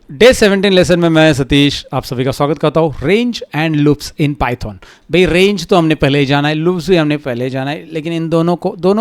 Day 17 lesson में मैं सतीश आप सभी का स्वागत करता हूँ। Range and loops in Python. भाई रेंज तो हमने पहले ही जाना है, लूप्स भी हमने पहले ही जाना है, लेकिन इन दोनों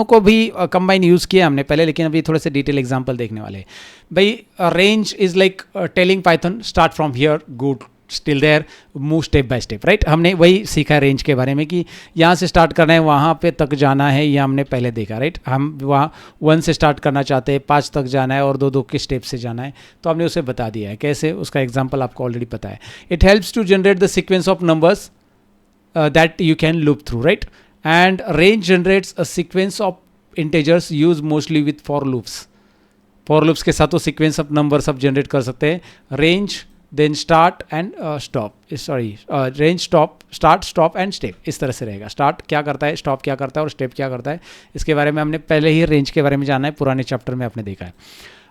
को भी कंबाइन यूज़ किया हमने पहले, लेकिन अभी थोड़े से डिटेल एग्जांपल देखने वाले हैं। भाई range is like telling Python start from here good still there move step by step, right. हमने वही सीखा है रेंज के बारे में कि यहाँ से स्टार्ट करना है, वहाँ पे तक जाना है, ये हमने पहले देखा, राइट। हम वहाँ 1 से स्टार्ट करना चाहते हैं, 5 तक जाना है और 2-2 के स्टेप से जाना है, तो हमने उसे बता दिया है कैसे। उसका एग्जाम्पल आपको ऑलरेडी पता है। It helps to generate the sequence of numbers that you can loop through, right. And range generates a sequence of integers use mostly with for loops. For loops के साथ वो सीक्वेंस ऑफ नंबर्स आप generate कर सकते हैं। Range then start and stop, range stop start stop and step, इस तरह से रहेगा। स्टार्ट क्या करता है, स्टॉप क्या करता है और स्टेप क्या करता है, इसके बारे में हमने पहले ही रेंज के बारे में जाना है, पुराने चैप्टर में आपने देखा है।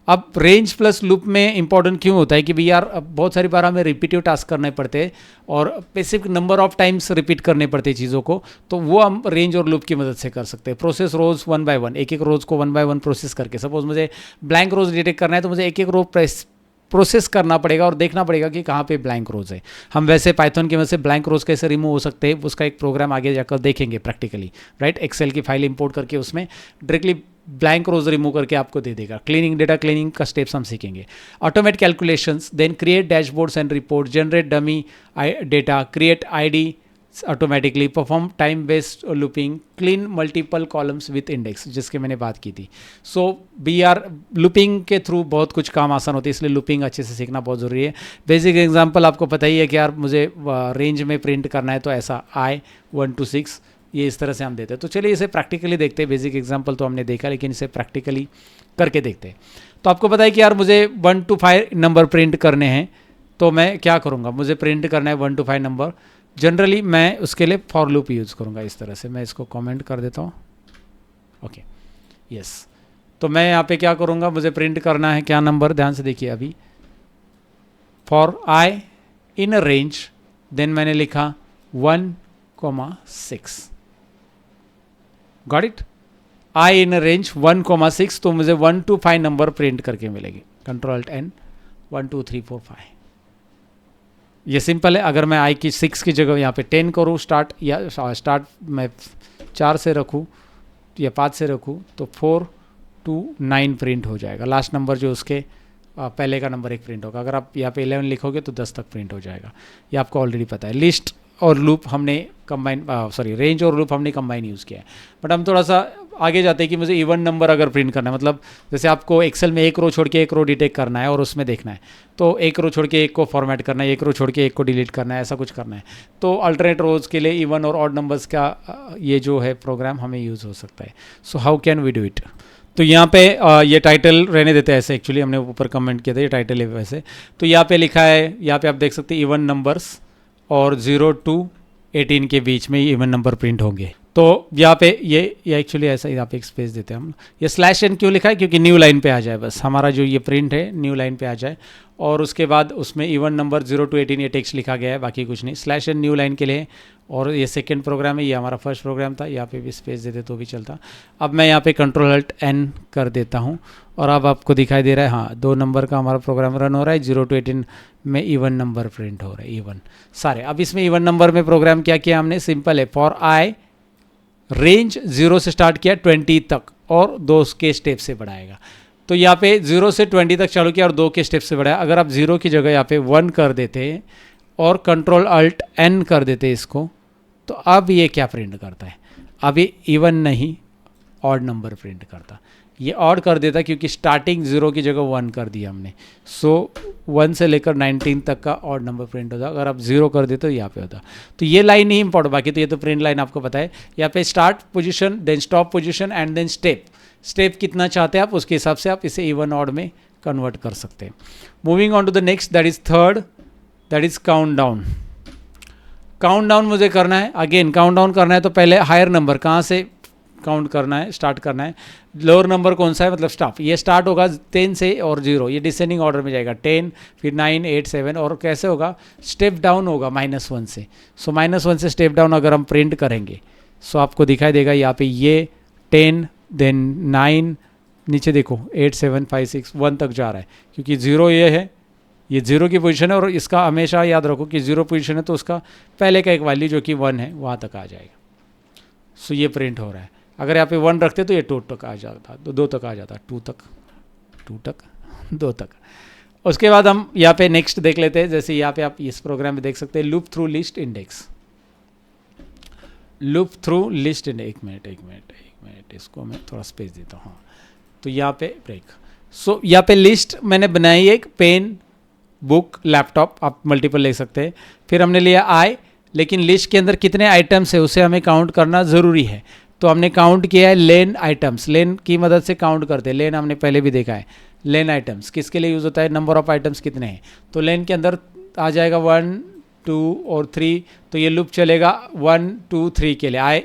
अब रेंज प्लस लूप में इंपॉर्टेंट क्यों होता है कि भैया यार बहुत सारी बार हमें रिपीटिव टास्क करने पड़ते हैं और specific number of times repeat करने पड़ते हैं चीज़ों को, तो वो हम रेंज और लूप की मदद से कर सकते हैं। प्रोसेस रोज 1 बाय 1, एक रोज को 1 बाय 1 प्रोसेस करके, सपोज मुझे ब्लैंक रोज डिटेक्ट करना है तो मुझे एक रो प्रोसेस करना पड़ेगा और देखना पड़ेगा कि कहाँ पे ब्लैंक रोज है। हम वैसे पाइथन की वजह से ब्लैंक रोज कैसे रिमूव हो सकते हैं, उसका एक प्रोग्राम आगे जाकर देखेंगे प्रैक्टिकली, राइट। एक्सेल की फाइल इंपोर्ट करके उसमें डायरेक्टली ब्लैंक रोज रिमूव करके आपको दे देगा। क्लीनिंग, डेटा क्लीनिंग का स्टेप्स हम सीखेंगे। Automate calculations, then create dashboards and report, generate dummy data, create ID automatically, perform time based looping, clean multiple columns with index, जिसके मैंने बात की थी। सो BR लूपिंग के थ्रू बहुत कुछ काम आसान होती है, इसलिए लूपिंग अच्छे से सीखना बहुत ज़रूरी है। बेसिक एग्जांपल आपको पता ही है कि यार मुझे रेंज में प्रिंट करना है तो ऐसा I 1 to 6 ये इस तरह से हम देते हैं। तो चलिए इसे प्रैक्टिकली देखते हैं। बेसिक एग्जांपल तो हमने देखा, लेकिन इसे प्रैक्टिकली करके देखते हैं। तो आपको पता है कि यार मुझे 1 to 5 नंबर प्रिंट करने हैं, तो मैं क्या करूँगा, मुझे प्रिंट करना है 1 to 5 नंबर। जनरली मैं उसके लिए फॉर लूप यूज़ करूँगा इस तरह से। मैं इसको कमेंट कर देता हूँ, ओके, यस। तो मैं यहाँ पे क्या करूँगा, मुझे प्रिंट करना है क्या नंबर, ध्यान से देखिए अभी। For I in a range, then मैंने लिखा 1,6, got it. I in a range 1,6, तो मुझे 1 to 5 नंबर प्रिंट करके मिलेगी। Ctrl+N 1 2 3 4 5, ये सिंपल है। अगर मैं I की 6 की जगह यहाँ पे 10 करूँ स्टार्ट, या स्टार्ट मैं 4 से रखूँ या 5 से रखूँ, तो 4 to 9 प्रिंट हो जाएगा। लास्ट नंबर जो उसके पहले का नंबर एक प्रिंट होगा। अगर आप यहाँ पे 11 लिखोगे तो 10 तक प्रिंट हो जाएगा। ये आपको ऑलरेडी पता है। लिस्ट और लूप हमने कंबाइन, रेंज और लूप हमने कंबाइन यूज़ किया है। बट हम थोड़ा सा आगे जाते हैं कि मुझे इवन नंबर अगर प्रिंट करना है, मतलब जैसे आपको एक्सेल में एक रो छोड़ के एक रो डिटेक्ट करना है और उसमें देखना है, तो एक रो छोड़ के एक को फॉर्मेट करना है, एक रो छोड़ के एक को डिलीट करना है, ऐसा कुछ करना है, तो अल्टरनेट रोज के लिए इवन और ऑड नंबर्स का ये जो है प्रोग्राम हमें यूज़ हो सकता है। So how can we do it. तो यहाँ पे ये टाइटल रहने देते हैं ऐसे, एक्चुअली हमने ऊपर कमेंट किया था, ये टाइटल है वैसे। तो यहाँ पे लिखा है, यहाँ पे आप देख सकते हैं इवन नंबर्स, और 0 to 18 के बीच में इवन नंबर प्रिंट होंगे। तो यहाँ पे ये एक्चुअली ऐसा, यहाँ पे एक स्पेस देते हैं हम। ये /n क्यों लिखा है, क्योंकि न्यू लाइन पे आ जाए, बस हमारा जो ये प्रिंट है न्यू लाइन पे आ जाए, और उसके बाद उसमें इवन नंबर 0 to 18 ये टेक्स्ट लिखा गया है, बाकी कुछ नहीं। /n न्यू लाइन के लिए, और ये सेकंड प्रोग्राम है, ये हमारा फर्स्ट प्रोग्राम था, यहाँ पे भी स्पेस देते तो भी चलता। अब मैं यहाँ पे Ctrl+N कर देता हूँ, और अब आपको दिखाई दे रहा है, हाँ 2 नंबर का हमारा प्रोग्राम रन हो रहा है। 0 to 18 में इवन नंबर प्रिंट हो रहा है, इवन सारे। अब इसमें इवन नंबर में प्रोग्राम क्या किया हमने, सिंपल है। फॉर I रेंज 0 से स्टार्ट किया 20 तक, और 2 के स्टेप से बढ़ाएगा। तो यहाँ पे 0 से 20 तक चालू किया और 2 के स्टेप से बढ़ाया। अगर आप 0 की जगह यहाँ पे 1 कर देते और Ctrl+N कर देते इसको, तो अब ये क्या प्रिंट करता है, अब ये इवन नहीं ऑड नंबर प्रिंट करता। ये ऑड कर देता क्योंकि स्टार्टिंग 0 की जगह 1 कर दिया हमने। सो 1 से लेकर 19 तक का ऑड नंबर प्रिंट होता। अगर आप 0 कर देते तो यहाँ पे होता। तो ये लाइन नहीं इंपॉर्टेंट, बाकी तो ये तो प्रिंट लाइन आपको पता है। यहाँ पे start position, then stop position, and then step. Step कितना चाहते हैं आप, उसके हिसाब से आप इसे इवन ऑड में कन्वर्ट कर सकते हैं। Moving on to the next, that is third, that is count down. Count down मुझे करना है, अगेन काउंट डाउन करना है तो पहले हायर नंबर कहाँ से काउंट करना है, स्टार्ट करना है। लोअर नंबर कौन सा है, मतलब स्टॉप। ये स्टार्ट होगा 10 से और 0, ये डिसेंडिंग ऑर्डर में जाएगा। 10, फिर 9, 8, 7, और कैसे होगा, स्टेप डाउन होगा -1 से। सो -1 से स्टेप डाउन अगर हम प्रिंट करेंगे, सो आपको दिखाई देगा यहाँ पे ये 10, देन 9, नीचे देखो 8, 7, 5, 6, 1 तक जा रहा है, क्योंकि 0 ये है, ये 0 की पोजीशन है और इसका हमेशा याद रखो कि 0 पोजीशन है तो उसका पहले का एक वैल्यू जो कि 1 है वहाँ तक आ जाएगा। सो ये प्रिंट हो रहा है। अगर यहाँ पे 1 रखते तो ये 2 तक आ जाता, तो 2 तक आ जाता, 2 तक 2 तक। उसके बाद हम यहाँ पे नेक्स्ट देख लेते हैं। जैसे यहाँ पे आप इस प्रोग्राम में देख सकते हैं loop through list index, loop through list index. एक मिनट इसको मैं थोड़ा स्पेस देता हूँ। हाँ, तो यहाँ पे ब्रेक। सो यहाँ पे लिस्ट मैंने बनाई, एक पेन, बुक, लैपटॉप, आप मल्टीपल ले सकते हैं। फिर हमने लिया आई, लेकिन लिस्ट के अंदर कितने आइटम्स है उसे हमें काउंट करना ज़रूरी है। तो हमने काउंट किया है लेन आइटम्स, लेन की मदद से काउंट करते हैं। लेन हमने पहले भी देखा है। लेन आइटम्स किसके लिए यूज़ होता है, नंबर ऑफ आइटम्स कितने हैं। तो लेन के अंदर आ जाएगा 1 2 और 3, तो ये लूप चलेगा 1 2 3 के लिए। आई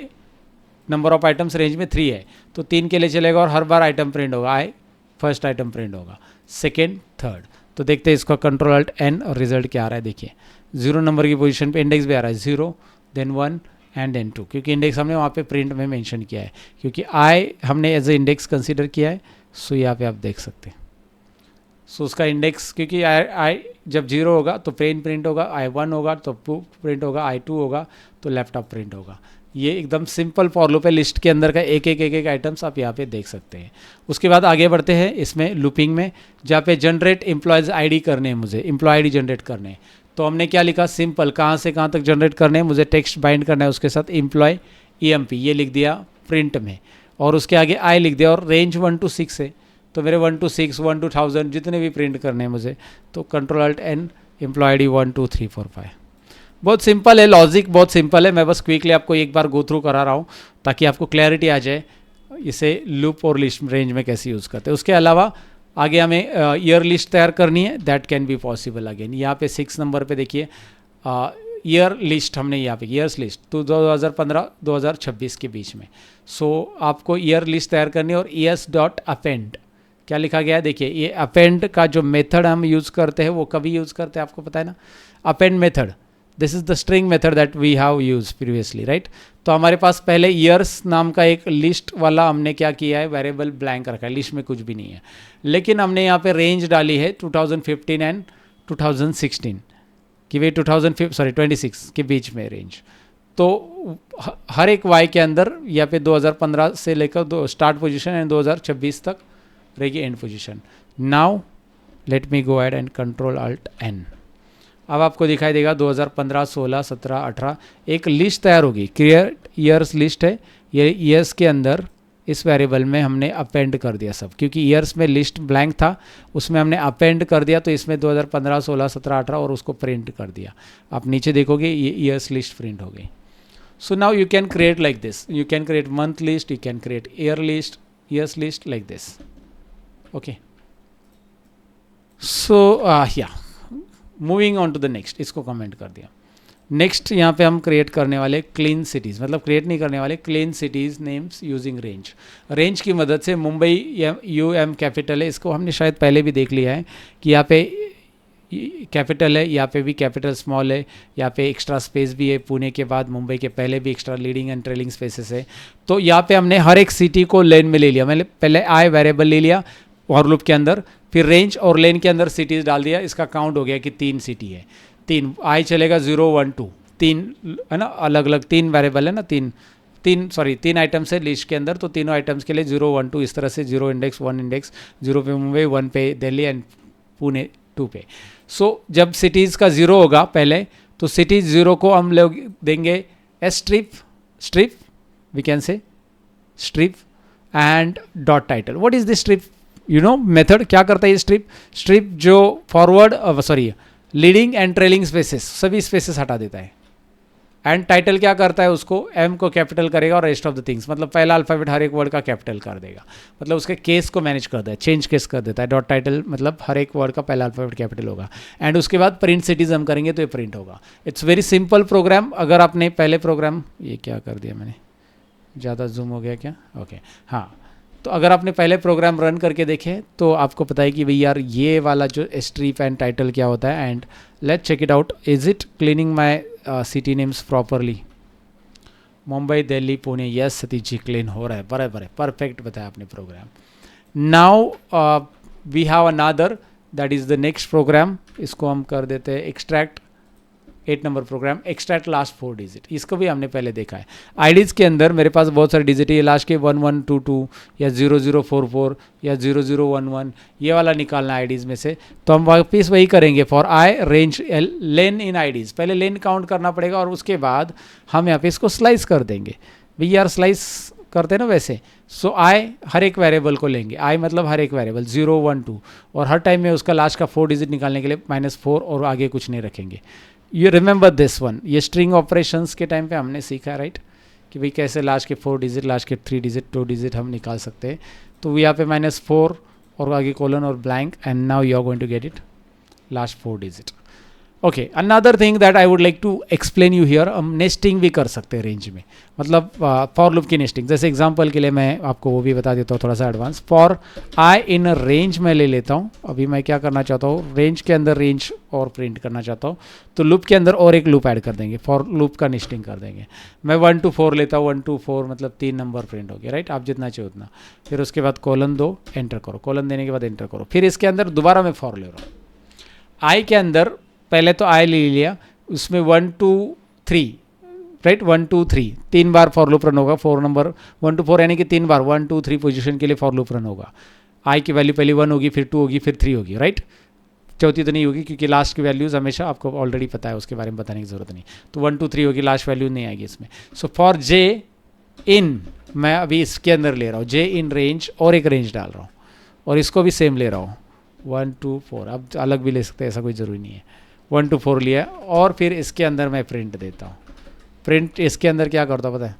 नंबर ऑफ आइटम्स रेंज में 3 है तो 3 के लिए चलेगा और हर बार आइटम प्रिंट होगा। आई फर्स्ट आइटम प्रिंट होगा, सेकेंड, थर्ड। तो देखते हैं इसका कंट्रोल अल्ट एन और रिजल्ट क्या आ रहा है। देखिए 0 नंबर की पोजीशन पे इंडेक्स भी आ रहा है, 0 देन 1 एंड देन 2, क्योंकि इंडेक्स हमने वहाँ पे प्रिंट में मेंशन किया है, क्योंकि आई हमने एज ए इंडेक्स कंसीडर किया है। सो यहाँ पे आप देख सकते हैं। सो उसका इंडेक्स, क्योंकि आई जब 0 होगा तो पेन प्रिंट होगा, आई 1 होगा तो बुक प्रिंट होगा, आई 2 होगा तो लैपटॉप प्रिंट होगा। ये एकदम सिंपल फॉर लूप है। लिस्ट के अंदर का एक एक आइटम्स आप यहाँ पे देख सकते हैं। उसके बाद आगे बढ़ते हैं इसमें लूपिंग में, जहाँ पे जनरेट एम्प्लॉयज़ आईडी करने हैं, मुझे एम्प्लॉय आईडी जनरेट करने हैं। तो हमने क्या लिखा, सिंपल, कहाँ से कहाँ तक जनरेट करने हैं, मुझे टेक्स्ट बाइंड करना है उसके साथ एम्प्लॉय EMP, ये लिख दिया प्रिंट में, और उसके आगे आई लिख दिया, और रेंज 1 to 6 है तो मेरे 1 to 6 1 to 1000 जितने भी प्रिंट करने हैं मुझे, तो control alt N employ ID 1 2 3 4 5। बहुत सिंपल है, लॉजिक बहुत सिंपल है। मैं बस क्विकली आपको एक बार गो थ्रू करा रहा हूँ ताकि आपको क्लैरिटी आ जाए इसे लूप और लिस्ट रेंज में कैसे यूज़ करते हैं। उसके अलावा आगे हमें ईयर लिस्ट तैयार करनी है, that can be possible again. यहाँ पे 6 नंबर पे देखिए ईयर लिस्ट हमने यहाँ पे ईयर्स लिस्ट तो 2015-2026 के बीच में। सो आपको ईयर लिस्ट तैयार करनी है, और ES.append क्या लिखा गया है देखिए। ये अपेंड का जो मेथड हम यूज़ करते हैं वो कभी यूज़ करते हैं आपको पता है ना, append method. This is the string method that we have use previously, right. तो हमारे पास पहले ईयर्स नाम का एक लिस्ट वाला हमने क्या किया है, वेरिएबल ब्लैंक रखा है, लिस्ट में कुछ भी नहीं है, लेकिन हमने यहाँ पे रेंज डाली है 2015 एंड 2016 कि वे 26 के बीच में रेंज। तो हर एक वाई के अंदर यहाँ पे 2015 से लेकर स्टार्ट पोजीशन एंड 2026 तक रहेगी end position. Now let me go ahead end control alt N. अब आपको दिखाई देगा 2015, 16, 17, 18 एक लिस्ट तैयार होगी। क्रिएट ईयर्स लिस्ट है, ये ईयर्स के अंदर इस वेरिएबल में हमने अपेंड कर दिया सब, क्योंकि ईयर्स में लिस्ट ब्लैंक था, उसमें हमने अपेंड कर दिया, तो इसमें 2015, 16, 17, 18 और उसको प्रिंट कर दिया। आप नीचे देखोगे ये ईयर्स लिस्ट प्रिंट हो गई। So now you can create like this, you can create month list, you can create year list, years list like this. Okay, so yeah moving on to the next, इसको comment कर दिया। Next यहाँ पे हम create करने वाले clean cities, मतलब create नहीं करने वाले, clean cities names using range. Range की मदद से मुंबई UM कैपिटल है, इसको हमने शायद पहले भी देख लिया है कि यहाँ पे कैपिटल है, यहाँ पे भी कैपिटल स्मॉल है, यहाँ पे एक्स्ट्रा स्पेस भी है। पुणे के बाद मुंबई के पहले भी extra leading and trailing spaces है। तो यहाँ पे हमने हर एक सिटी को लेन में ले लिया। मैंने पहले आई वेरिएबल ले लिया और लूप के अंदर, फिर रेंज और लेन के अंदर सिटीज़ डाल दिया। इसका काउंट हो गया कि 3 सिटी है, 3 आई चलेगा 0 1 2, 3 है ना, अलग अलग 3 वेरिएबल है ना, 3 आइटम्स है लिस्ट के अंदर, तो तीनों आइटम्स के लिए 0 1 2 इस तरह से 0 इंडेक्स 1 इंडेक्स, 0 पे मुंबई, 1 पे दिल्ली एंड पुणे 2 पे। सो जब सिटीज़ का 0 होगा पहले, तो सिटीज़ 0 को हम लोग देंगे strip we can say strip and dot title. What is this strip, you know method क्या करता है ये स्ट्रिप जो forward leading and trailing spaces सभी स्पेसेस हटा देता है। एंड टाइटल क्या करता है, उसको M को कैपिटल करेगा और रेस्ट ऑफ द थिंग्स, मतलब पहला अल्फ़ाबेट हर एक वर्ड का कैपिटल कर देगा, मतलब उसके केस को मैनेज कर देता है, चेंज केस कर देता है। डॉट टाइटल मतलब हर एक वर्ड का पहला अल्फ़ाबेट कैपिटल होगा। एंड उसके बाद प्रिंट सिटीज हम करेंगे तो ये प्रिंट होगा। It's very simple program. अगर आपने पहले प्रोग्राम, ये क्या कर दिया मैंने, ज़्यादा जूम हो गया क्या, ओके हाँ, तो अगर आपने पहले प्रोग्राम रन करके देखे तो आपको पता है कि भाई यार ये वाला जो स्ट्रिप एंड टाइटल क्या होता है। And let's check it out, is it cleaning my city names properly. Mumbai, Delhi, Pune, yes Satish ji clean हो रहा है, बराबर है, परफेक्ट बताया आपने program. Now we have another that is the next program. इसको हम कर देते हैं extract 8 number program, extract last 4 digit. इसको भी हमने पहले देखा है. आईडीज़ के अंदर मेरे पास बहुत सारे डिजिट है, ये लास्ट के 1122 या 0044 या 0011, ये वाला निकालना है आईडीज़ में से. तो हम वापस वही करेंगे for I range lane in IDs. पहले लेन काउंट करना पड़ेगा और उसके बाद हम यहाँ पे इसको स्लाइस कर देंगे. वी आर स्लाइस करते हैं ना वैसे. सो आई हर एक वेरिएबल को लेंगे. आई मतलब हर एक वेरिएबल 0 1 2, और हर टाइम में उसका लास्ट का 4 डिजिट निकालने के लिए -4 और आगे कुछ नहीं रखेंगे. You remember this one. ये स्ट्रिंग ऑपरेशंस के टाइम पे हमने सीखा, राइट, कि भाई कैसे लास्ट के 4 डिजिट, लास्ट के 3 डिजिट, 2 डिजिट हम निकाल सकते हैं. तो यहाँ पे -4 और आगे कोलन और blank, and now you are going to get it last 4 digit. Okay, another thing that I would like to explain you here, हम नेस्टिंग भी कर सकते हैं रेंज में, मतलब फॉर लूप की नेस्टिंग. जैसे एग्जांपल के लिए मैं आपको वो भी बता देता हूँ थोड़ा सा advance. For I in range में ले लेता हूँ. अभी मैं क्या करना चाहता हूँ, रेंज के अंदर रेंज और प्रिंट करना चाहता हूँ, तो लूप के अंदर और एक लूप ऐड कर देंगे, फॉर लूप का नेस्टिंग कर देंगे. मैं 1 to 4 लेता हूँ, 1 to 4 मतलब 3 नंबर प्रिंट हो गया, राइट. आप जितना चाहिए उतना. फिर उसके बाद कोलन दो, एंटर करो. कोलन देने के बाद एंटर करो. फिर इसके अंदर दोबारा मैं फॉर ले रहा हूँ. आई के अंदर पहले तो आई ले लिया, उसमें 1 2 3, right, 1 2 3 3 bar for loop run होगा. 4 नंबर 1 to 4 यानी कि 3 बार 1 2 3 पोजीशन के लिए फॉर लूप रन होगा. आई की वैल्यू पहले 1 होगी, फिर 2 होगी, फिर 3 होगी, राइट. चौथी तो नहीं होगी क्योंकि लास्ट की वैल्यूज़ हमेशा आपको ऑलरेडी पता है, उसके बारे में बताने की ज़रूरत नहीं. तो 1 2 3 होगी, लास्ट वैल्यू नहीं आएगी इसमें. सो फॉर जे इन मैं अभी इसके अंदर ले रहा हूँ, जे इन रेंज और एक रेंज डाल रहा हूँ, और इसको भी सेम ले रहा हूँ 1 2 4. अब अलग भी ले सकते हैं, ऐसा कोई ज़रूरी नहीं है. 1 to 4 लिया, और फिर इसके अंदर मैं प्रिंट देता हूँ. प्रिंट इसके अंदर क्या करता हूँ पता है,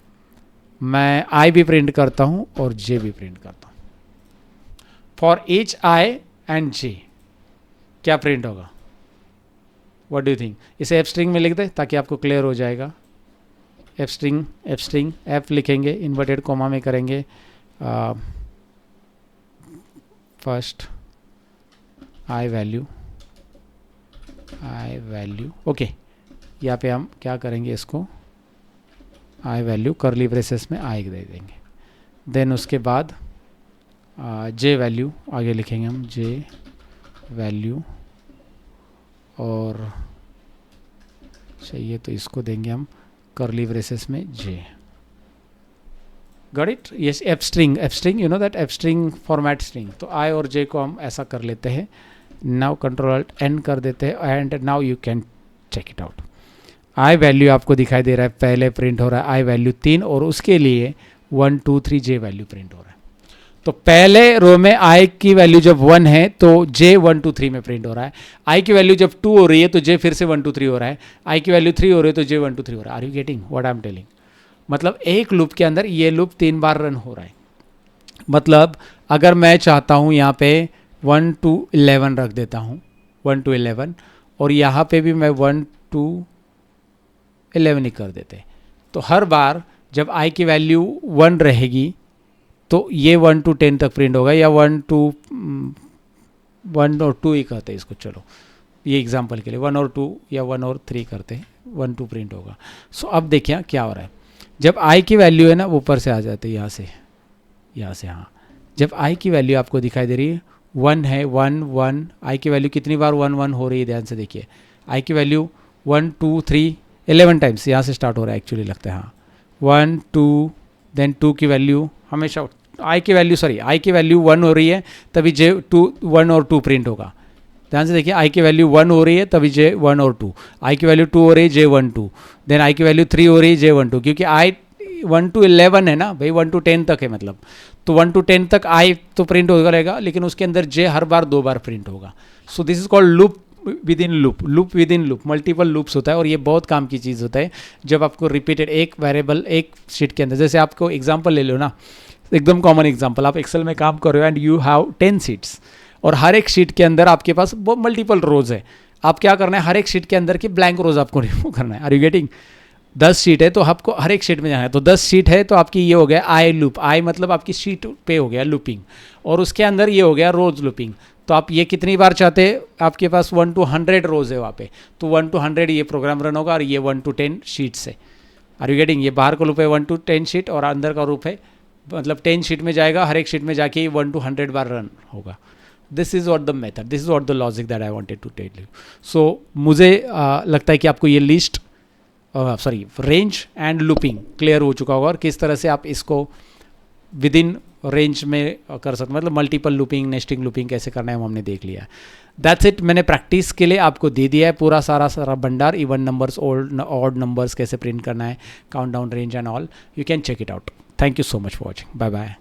मैं आई भी प्रिंट करता हूँ और जे भी प्रिंट करता हूँ. फॉर ईच आई एंड जे क्या प्रिंट होगा, व्हाट डू यू थिंक. इसे एफ स्ट्रिंग में लिख दे ताकि आपको क्लियर हो जाएगा. एफ स्ट्रिंग एफ लिखेंगे, इन्वर्टेड कॉमा में करेंगे. First I value, okay. यहाँ पे हम क्या करेंगे, इसको आई वैल्यू करली ब्रेसेस में आई दे देंगे. देन उसके बाद जे वैल्यू आगे लिखेंगे हम, जे वैल्यू, और चाहिए तो इसको देंगे हम करली ब्रेसेस में J. Got it. Yes, F string you know that F string format string. तो आई और जे को हम ऐसा कर लेते हैं. नाउ कंट्रोल एन कर देते हैं, and now you can check it out. I value आपको दिखाई दे रहा है, पहले प्रिंट हो रहा है आई वैल्यू 3, और उसके लिए 1 2 3 जे वैल्यू प्रिंट हो रहा है. तो पहले रो में आई की वैल्यू जब 1 है तो जे 1 2 3 में प्रिंट हो रहा है. आई की वैल्यू जब 2 हो रही है तो जे फिर से 1 2 3 हो रहा है. आई की वैल्यू 3 हो रही है तो जे 1 2 3 हो रहा है. Are you getting what I am telling. मतलब एक लूप के अंदर ये लूप 3 बार रन हो रहा है. मतलब अगर मैं चाहता हूँ यहाँ पे 1 to 11 रख देता हूँ, 1 to 11, और यहाँ पे भी मैं 1 to 11 ही कर देते, तो हर बार जब आई की वैल्यू 1 रहेगी तो ये 1 to 10 तक प्रिंट होगा, या 1 to 1 और 2 ही करते हैं इसको. चलो ये एग्जांपल के लिए 1 और 2 या 1 और 3 करते हैं, 1 2 प्रिंट होगा. सो अब देखिए क्या हो रहा है. जब आई की वैल्यू है ना, ऊपर से आ जाते हैं, यहाँ से हाँ. जब आई की वैल्यू आपको दिखाई दे रही है 1 है, 1 1, आई की वैल्यू कितनी बार 1 1 हो रही है, ध्यान से देखिए. आई की वैल्यू 1 2 3 11 टाइम्स यहाँ से स्टार्ट हो रहा है एक्चुअली, लगता है हाँ. 1 2, देन 2 की वैल्यू हमेशा आई की वैल्यू 1 हो रही है तभी जे 2 1 और 2 प्रिंट होगा. ध्यान से देखिए, आई की वैल्यू 1 हो रही है तभी जे 1 और 2, आई की वैल्यू 2 हो रही है जे 1 2, देन आई की वैल्यू 3 हो रही है जे 1 2, क्योंकि आई 1 to 11 है ना भाई, 1 to 10 तक है मतलब. तो 1 to 10 तक आई तो प्रिंट होगा रहेगा, लेकिन उसके अंदर जे हर बार 2 बार प्रिंट होगा. So this is called loop with in loop. Multiple loops होता है, और ये बहुत काम की चीज़ होता है जब आपको रिपीटेड एक वेरिएबल एक शीट के अंदर. जैसे आपको एग्जांपल ले लो ना, एकदम कॉमन एग्जांपल, आप एक्सेल में काम कर रहे हो एंड यू हैव 10 शीट्स, और हर एक शीट के अंदर आपके पास बहुत मल्टीपल रोज है. आप क्या करना है, हर एक शीट के अंदर की ब्लैंक रोज आपको रिमूव करना है. Are you getting. 10 शीट है तो आपको हर एक शीट में जाना है. तो 10 शीट है तो आपकी ये हो गया आई लूप. आई मतलब आपकी शीट पे हो गया लूपिंग, और उसके अंदर ये हो गया रोज लूपिंग. तो आप ये कितनी बार चाहते हैं, आपके पास 1 to 100 रोज है वहाँ पे, तो 1 to 100 ये प्रोग्राम रन होगा, और ये 1 to 10 शीट्स है. Are you getting. ये बाहर का लूप है 1 to 10 शीट, और अंदर का लूप है मतलब 10 शीट में जाएगा, हर एक शीट में जाके 1 to 100 बार रन होगा. This is what the method, this is what the logic that I wanted to tell you. So मुझे लगता है कि आपको ये list range and looping clear हो चुका होगा, और किस तरह से आप इसको विद इन रेंज में कर सकते, मतलब मल्टीपल लूपिंग, नेस्टिंग लूपिंग कैसे करना है वो हमने देख लिया. That's it. मैंने प्रैक्टिस के लिए आपको दे दिया है पूरा सारा भंडार, इवन नंबर्स, ऑड नंबर्स कैसे प्रिंट करना है, count down, range and all. You can check it out. Thank you so much for watching. Bye bye.